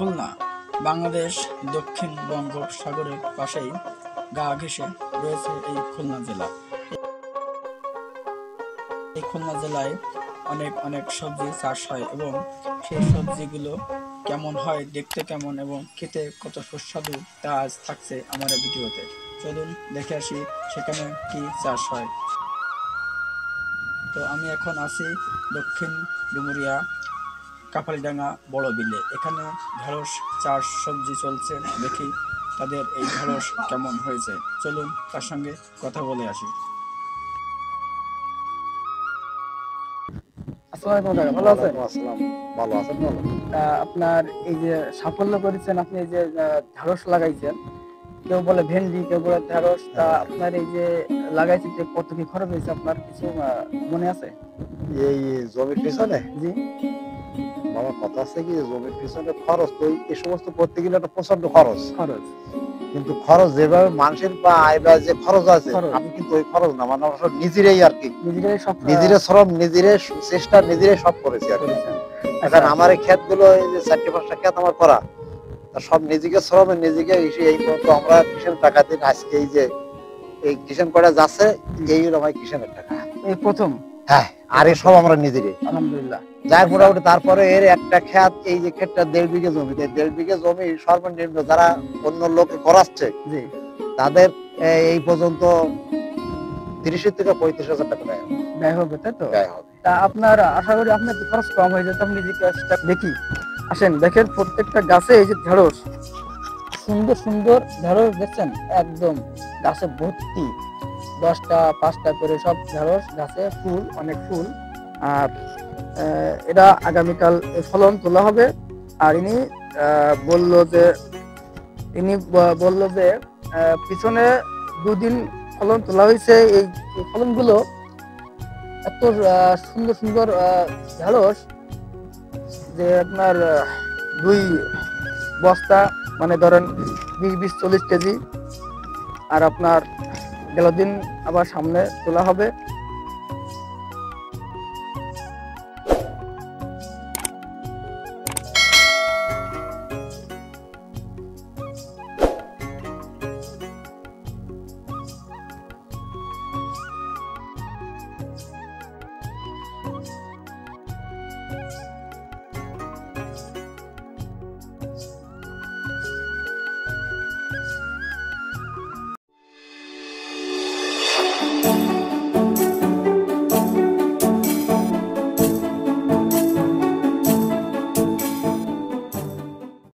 খুলনা বাংলাদেশ দক্ষিণ বঙ্গোপসাগরের পাশেই গা ঘেঁষে রয়েছে এই খুলনা জেলা। এই খুলনা জেলায় অনেক অনেক সবজি চাষ হয় এবং সেই সবজিগুলো কেমন হয়, দেখতে কেমন এবং খেতে কত সুস্বাদু তা আজ থাকছে আমার ভিডিওতে। চলুন দেখে আসি সেখানে কি চাষ হয়। তো আমি এখন আছি দক্ষিণ ডুমুরিয়া কাপালিডাঙ্গা বড় বিলে। এখানে ঢেঁড়স চাষ সবজি চলছে, দেখি তাদের এই ঢেঁড়স কেমন হয়েছে। চলুন তার সঙ্গে কথা বলে আসি। ভালো আছেন? ভালো আছেন? আপনার এই যে সাফল্য করেছেন, আপনি এই যে ঢেঁড়স লাগাইছেন, কেউ বলে ভেন্ডি, কেউ বলে ঢেঁড়স, তা আপনার এই যে লাগাইছেন যে কত কি খরচ হয়েছে আপনার কিছু মনে আছে? এই জমির পিছনে জি, বাবা কথা আছে কি, জমির পিছনে খরচ তো এই সমস্ত করতে গেলে একটা প্রচন্ড খরচ। কিন্তু খরচ যেভাবে মানুষের বা আয় ব্যয় যে খরচ আছে, আমি কিন্তু ওই খরচ না, মানে অবশ্য নিজেরাই আর কি, নিজেরে শ্রম, নিজেরে চেষ্টা, নিজেরাই সব করেছি আর কি। এখন আমার এই ক্ষেত গুলো, এই যে 4-5টা ক্ষেত আমার করা, সব নিজেকে শ্রমে, নিজেকে এই পর্যন্ত আমরা কিষেন টাকা দিন। আজকে এই যে এই কিষেন করা যাচ্ছে, এই হলো আমার কিষেনের টাকা, এই প্রথম। হ্যাঁ, আর এই সব আমরা নিজেরই, আলহামদুলিল্লাহ। যাই মোটামুটি। তারপরে এর একটা ক্ষেত, এই যে ক্ষেতটা 1.5 বিঘা জমি, 1.5 বিঘা জমি সর্বনিম্ন যারা অন্য লোকে করাচ্ছে তাদের এই পর্যন্ত 30 থেকে 35,000 টাকা ব্যয় হবে, তাই তো? তা আপনার আশা করি আপনার খরচ কম হয়ে যেত। আপনি যে গাছটা দেখি, আসেন দেখেন, প্রত্যেকটা গাছে এই যে ঢেঁড়স, সুন্দর সুন্দর ঢেঁড়স দেখছেন, একদম গাছে ভর্তি, 10টা 5টা করে সব ঢেঁড়স গাছে, ফুল, অনেক ফুল। আর এটা আগামীকাল ফলন তোলা হবে। আর ইনি বলল যে পিছনে 2 দিন ফলন তোলা হয়েছে। এই ফলনগুলো এত সুন্দর সুন্দর ঢেঁড়স যে আপনার 2 বস্তা, মানে ধরেন 20-40 কেজি। আর আপনার গেল দিন আবার সামনে তোলা হবে।